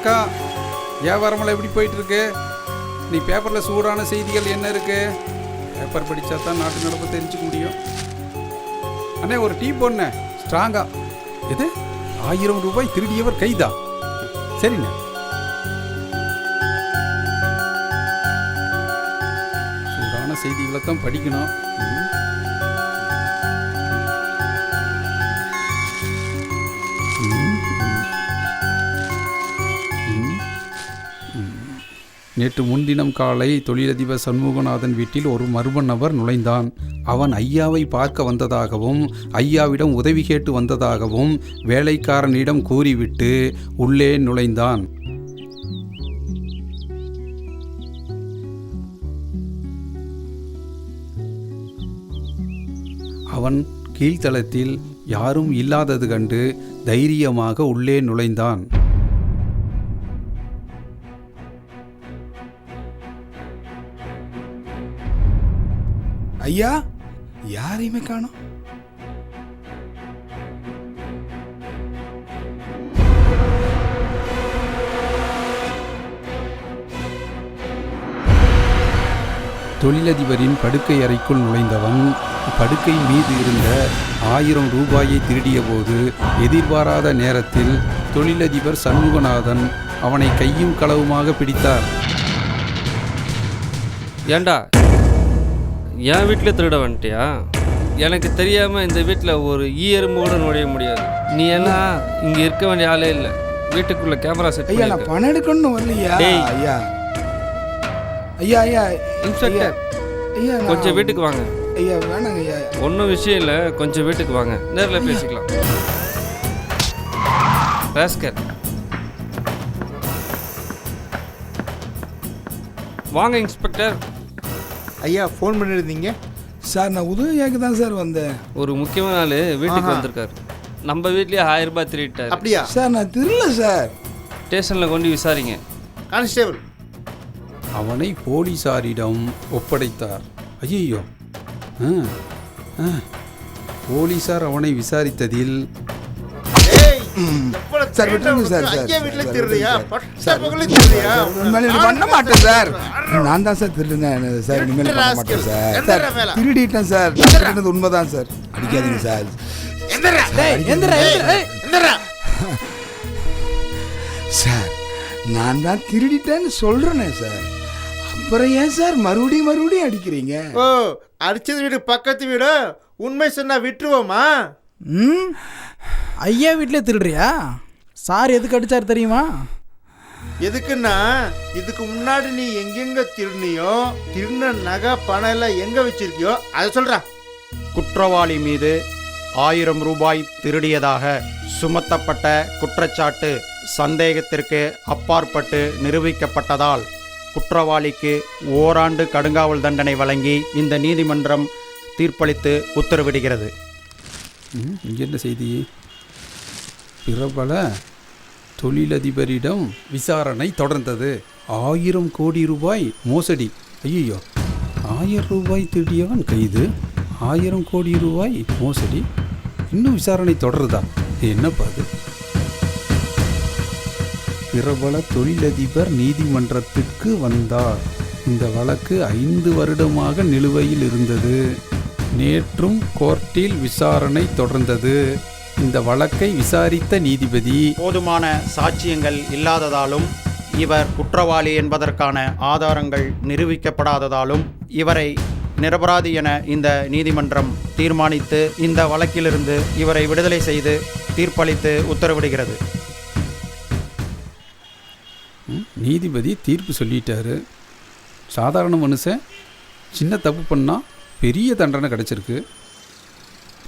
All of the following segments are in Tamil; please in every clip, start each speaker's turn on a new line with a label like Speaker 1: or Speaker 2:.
Speaker 1: வணக்கம். வியாபாரமெல்லாம் எப்படி போயிட்டு இருக்கு? நீ பேப்பரில் சூடான செய்திகள் என்ன இருக்கு? பேப்பர் படித்தா தான் நாட்டு நடப்பு தெரிஞ்சுக்க முடியும். அண்ணே ஒரு டீ போடுண்ணே ஸ்ட்ராங்கா. எது 1000 ரூபாய் திருடியவர் கைதா? சரிண்ணே. சூடான செய்திகளை தான் படிக்கணும். நேற்று முன்தினம் காலை தொழிலதிபர் சண்முகநாதன் வீட்டில் ஒரு மர்ம நபர் நுழைந்தான். அவன் ஐயாவை பார்க்க வந்ததாகவும் ஐயாவிடம் உதவி கேட்டு வந்ததாகவும் வேலைக்காரனிடம் கூறிவிட்டு உள்ளே நுழைந்தான். அவன் கீழ்த்தளத்தில் யாரும் இல்லாதது கண்டு தைரியமாக உள்ளே நுழைந்தான்.
Speaker 2: ஐயா, யாரையுமே காணோம்.
Speaker 1: தொழிலதிபரின் படுக்கை அறைக்குள் நுழைந்தவன் படுக்கை மீது இருந்த 1000 ரூபாயை திருடிய போது எதிர்பாராத நேரத்தில் தொழிலதிபர் சண்முகநாதன் அவனை கையும் களவுமாக பிடித்தார்.
Speaker 3: ஏண்டா என் வீட்டில் திருட வந்துட்டியா? எனக்கு தெரியாமல் இந்த வீட்டில் ஒரு எறும்பு கூட நுழைய முடியாது. நீ எல்லாம் இங்கே இருக்க வேண்டிய ஆளே இல்லை. வீட்டுக்குள்ளே கேமரா செட்
Speaker 2: ஐயா, நான் பணம் எடுக்கணும்னு வரலையா? ஐயா ஐயா ஐயா
Speaker 3: இன்ஸ்பெக்டர்
Speaker 2: ஐயா,
Speaker 3: கொஞ்சம் வீட்டுக்கு வாங்க.
Speaker 2: ஐயா வேணாங்க ஐயா.
Speaker 3: ஒன்றும் விஷயம் இல்லை, கொஞ்சம் வீட்டுக்கு வாங்க, நேரில் பேசிக்கலாம். ராஸ்கல் வாங்க இன்ஸ்பெக்டர்.
Speaker 4: ஐயா ஃபோன் பண்ணியிருந்தீங்க
Speaker 2: சார்? நான் உதவியாக்கு தான் சார் வந்தேன்.
Speaker 3: ஒரு முக்கியமான ஆள் வீட்டுக்கு வந்திருக்காரு. நம்ம வீட்லேயே 1000 ரூபாய் திருட்டார்.
Speaker 4: அப்படியா
Speaker 2: சார்? நான் திருடல சார்.
Speaker 3: ஸ்டேஷனில் கொண்டு விசாரிங்க.
Speaker 4: கான்ஸ்டேபிள்
Speaker 1: அவனை போலீசாரிடம் ஒப்படைத்தார். ஐயோ, போலீசார் அவனை விசாரித்ததில்
Speaker 2: சார் விட்டுருங்க சார்.
Speaker 4: ஐயா வீட்டில் திருடியா? திருடியா?
Speaker 2: பண்ண மாட்டேன் சார். நான் தான் சார் திருடுனேன் சார். இனிமேல் பண்ண மாட்டேன் சார். சார் திருடிட்டேன் சார். திருடுனது உண்மைதான் சார். அடிக்காதீங்க சார். சார் நான் தான் திருடிட்டேன்னு சொல்றேனே சார். அப்புறம் ஏன் சார் மறுபடியும் அடிக்கிறீங்க?
Speaker 4: ஓ, அடிச்சது வீடு பக்கத்து வீடு. உண்மை சொன்னா விட்டுருவோமா?
Speaker 5: ஐயா வீட்டில் திருடுறியா? சார் எதுக்கு அடிச்சார் தெரியுமா?
Speaker 4: எதுக்குன்னா இதுக்கு முன்னாடி நீ எங்கெங்க திருடினியோ, திருடின நகை பணம் எல்லாம் எங்க வச்சிருக்கியோ அதை சொல்றா.
Speaker 6: குற்றவாளி மீது 1000 ரூபாய் திருடியதாக சுமத்தப்பட்ட குற்றச்சாட்டு சந்தேகத்திற்கு அப்பாற்பட்டு நிரூபிக்கப்பட்டதால் குற்றவாளிக்கு ஓராண்டு கடுங்காவல் தண்டனை வழங்கி இந்த நீதிமன்றம் தீர்ப்பளித்து உத்தரவிடுகிறது.
Speaker 1: இங்கே என்ன செய்தி? பிரபல தொழிலதிபரிடம் விசாரணை தொடர்ந்தது. 1000 கோடி ரூபாய் மோசடி. ஐயோ, 1000 ரூபாய் திருடியவன் கைது, 1000 கோடி ரூபாய் மோசடி. இன்னும் விசாரணை தொடருதா? என்னப்பா அது? பிரபல தொழிலதிபர் நீதிமன்றத்துக்கு வந்தார். இந்த வழக்கு 5 வருடமாக நிலுவையில் இருந்தது. நேற்றும் கோர்ட்டில் விசாரணை தொடர்ந்தது. இந்த வழக்கை விசாரித்த நீதிபதி
Speaker 6: போதுமான சாட்சியங்கள் இல்லாததாலும் இவர் குற்றவாளி என்பதற்கான ஆதாரங்கள் நிரூபிக்கப்படாததாலும் இவரை நிரபராதி என இந்த நீதிமன்றம் தீர்மானித்து இந்த வழக்கிலிருந்து இவரை விடுதலை செய்து தீர்ப்பளித்து உத்தரவிடுகிறது.
Speaker 1: நீதிபதி தீர்ப்பு சொல்லிட்டாரு. சாதாரண மனுஷன் சின்ன தப்பு பண்ணால் பெரிய தண்டனை கிடச்சிருக்கு.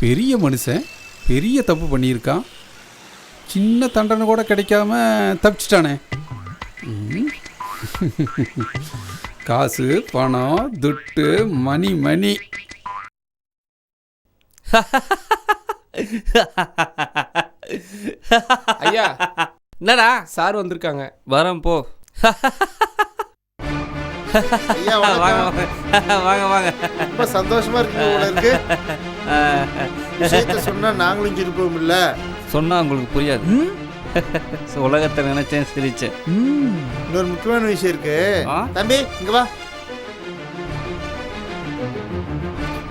Speaker 1: பெரிய மனுஷன் பெரிய தப்பு பண்ணியிருக்கான், சின்ன தண்டனை கூட கிடைக்காம தப்பிச்சிட்டானே. காசு, பணம், துட்டு, மணி மணி.
Speaker 7: ஐயா,
Speaker 3: என்னடா
Speaker 7: சார் வந்திருக்காங்க.
Speaker 3: வரேன் போ.
Speaker 4: ஐயா
Speaker 3: வாங்க
Speaker 4: வணக்கம்.
Speaker 3: வாங்க வாங்க.
Speaker 4: ரொம்ப சந்தோஷமா இருக்கு போல இருக்கு. விஷயத்த சொன்னா நாங்களும் இருப்போம் இல்ல.
Speaker 3: சொன்னா உங்களுக்கு புரியாது. உலகத்தை நினைச்சேன், சிரிச்சேன்.
Speaker 4: இன்னொரு முக்கியமான விஷயம் இருக்கு.
Speaker 3: ஆ?
Speaker 4: தம்பி இங்க வா.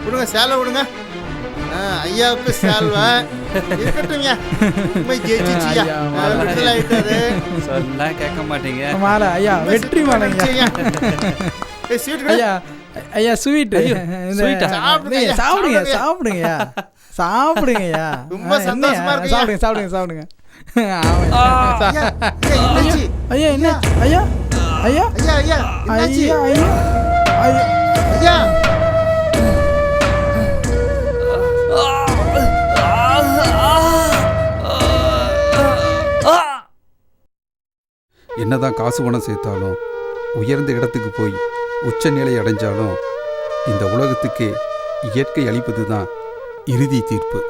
Speaker 4: விடுங்க, சேலை விடுங்க. ஐயாவுக்கு சேல்வை இருக்கட்டும்யா. உண்மை ஜெயிச்சிச்சியா. விடுதலை ஆயிட்டாரு.
Speaker 3: சொன்னா கேட்க மாட்டீங்க.
Speaker 5: மாலை ஐயா, வெற்றி மாலைங்க
Speaker 4: ஸ்வீட் கொடு.
Speaker 5: ஐயா. ஐயா ஸ்வீட்.
Speaker 3: ஸ்வீட்டா?
Speaker 4: சாப்பிடுங்க,
Speaker 5: சாப்பிடுங்க சாப்பிடுங்கய்யா, சாப்பிடுங்கய்யா.
Speaker 4: ரொம்ப சந்தோஷமா இருக்கு.
Speaker 5: சாப்பிடுங்க சாப்பிடுங்க சாப்பிடுங்க.
Speaker 4: ஐயா, என்னாச்சு?
Speaker 5: ஐயா என்ன ஐயா ஐயா
Speaker 4: ஐயா ஐயா என்னாச்சு?
Speaker 5: ஐயா ஐயா ஐயா
Speaker 4: ஐயா
Speaker 1: என்னதான் காசு பணம் சேர்த்தாலும் உயர்ந்த இடத்துக்கு போய் உச்ச நிலை அடைஞ்சாலும் இந்த உலகத்துக்கு இயற்கை அளிப்பது தான் இறுதி தீர்ப்பு.